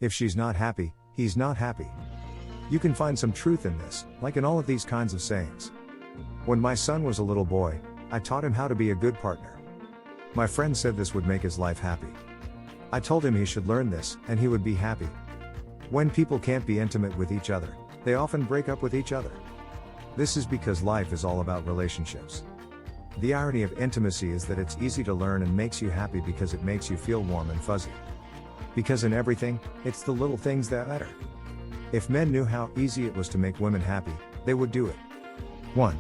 If she's not happy, he's not happy. You can find some truth in this, like in all of these kinds of sayings. When my son was a little boy, I taught him how to be a good partner. My friend said this would make his life happy. I told him he should learn this, and he would be happy. When people can't be intimate with each other, they often break up with each other. This is because life is all about relationships. The irony of intimacy is that it's easy to learn and makes you happy because it makes you feel warm and fuzzy. Because in everything, it's the little things that matter. If men knew how easy it was to make women happy, they would do it. 1.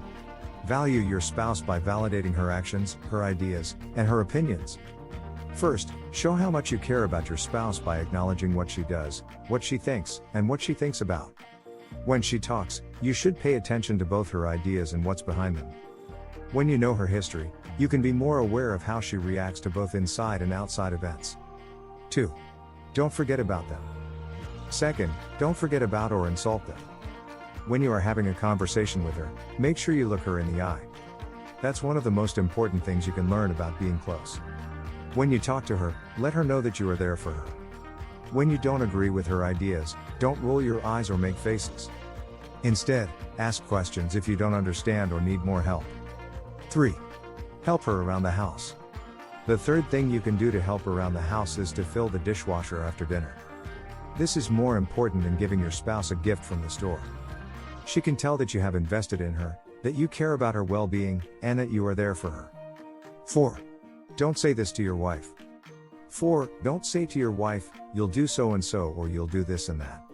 Value your spouse by validating her actions, her ideas, and her opinions. First, show how much you care about your spouse by acknowledging what she does, what she thinks, and what she thinks about. When she talks, you should pay attention to both her ideas and what's behind them. When you know her history, you can be more aware of how she reacts to both inside and outside events. 2. Don't forget about them. Second, don't forget about or insult them. When you are having a conversation with her, make sure you look her in the eye. That's one of the most important things you can learn about being close. When you talk to her, let her know that you are there for her. When you don't agree with her ideas, don't roll your eyes or make faces. Instead, ask questions if you don't understand or need more help. 3. Help her around the house. The third thing you can do to help around the house is to fill the dishwasher after dinner. This is more important than giving your spouse a gift from the store. She can tell that you have invested in her, that you care about her well-being, and that you are there for her. 4. Don't say this to your wife. 4. Don't say to your wife, "You'll do so and so," or "You'll do this and that."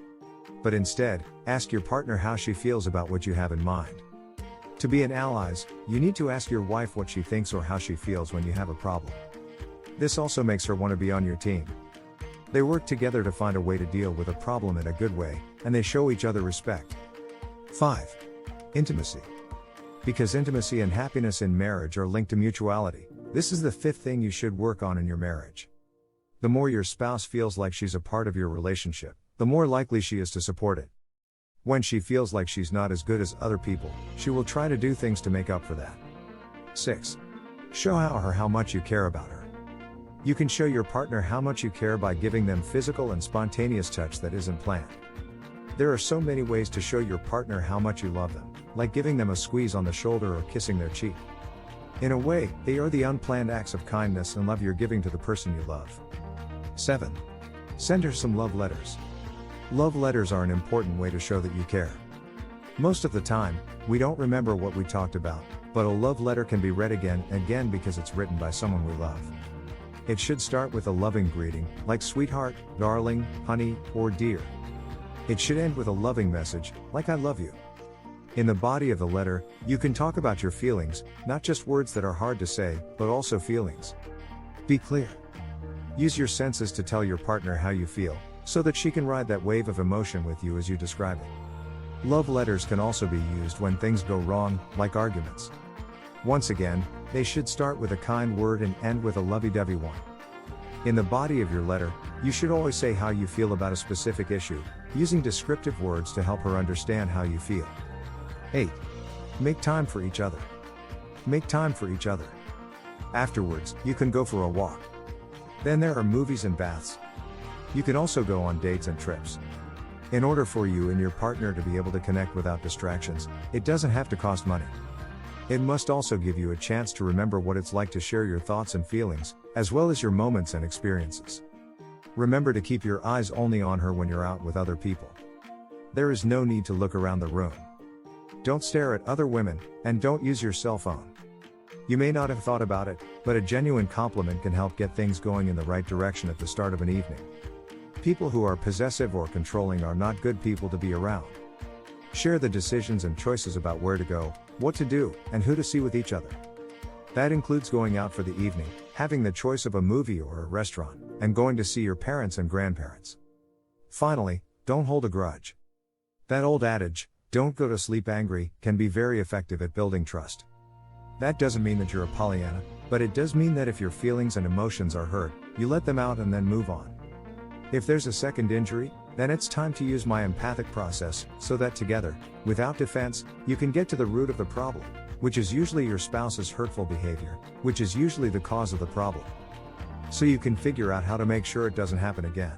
But instead, ask your partner how she feels about what you have in mind. To be an ally, you need to ask your wife what she thinks or how she feels when you have a problem. This also makes her want to be on your team. They work together to find a way to deal with a problem in a good way, and they show each other respect. 5. Intimacy. Because intimacy and happiness in marriage are linked to mutuality, this is the fifth thing you should work on in your marriage. The more your spouse feels like she's a part of your relationship, the more likely she is to support it. When she feels like she's not as good as other people, she will try to do things to make up for that. 6. Show her how much you care about her. You can show your partner how much you care by giving them physical and spontaneous touch that isn't planned. There are so many ways to show your partner how much you love them, like giving them a squeeze on the shoulder or kissing their cheek. In a way, they are the unplanned acts of kindness and love you're giving to the person you love. 7. Send her some love letters. Love letters are an important way to show that you care. Most of the time, we don't remember what we talked about, but a love letter can be read again and again because it's written by someone we love. It should start with a loving greeting, like "sweetheart," "darling," "honey," or "dear." It should end with a loving message, like "I love you." In the body of the letter, you can talk about your feelings, not just words that are hard to say, but also feelings. Be clear. Use your senses to tell your partner how you feel, so that she can ride that wave of emotion with you as you describe it. Love letters can also be used when things go wrong, like arguments. Once again, they should start with a kind word and end with a lovey-dovey one. In the body of your letter, you should always say how you feel about a specific issue, using descriptive words to help her understand how you feel. 8. Make time for each other. Make time for each other. Afterwards, you can go for a walk. Then there are movies and baths. You can also go on dates and trips. In order for you and your partner to be able to connect without distractions, it doesn't have to cost money. It must also give you a chance to remember what it's like to share your thoughts and feelings, as well as your moments and experiences. Remember to keep your eyes only on her when you're out with other people. There is no need to look around the room. Don't stare at other women, and don't use your cell phone. You may not have thought about it, but a genuine compliment can help get things going in the right direction at the start of an evening. People who are possessive or controlling are not good people to be around. Share the decisions and choices about where to go, what to do, and who to see with each other. That includes going out for the evening, having the choice of a movie or a restaurant, and going to see your parents and grandparents. Finally, don't hold a grudge. That old adage, "Don't go to sleep angry," can be very effective at building trust. That doesn't mean that you're a Pollyanna, but it does mean that if your feelings and emotions are hurt, you let them out and then move on. If there's a second injury, then it's time to use my empathic process, so that together, without defense, you can get to the root of the problem, which is usually your spouse's hurtful behavior, which is usually the cause of the problem. So you can figure out how to make sure it doesn't happen again.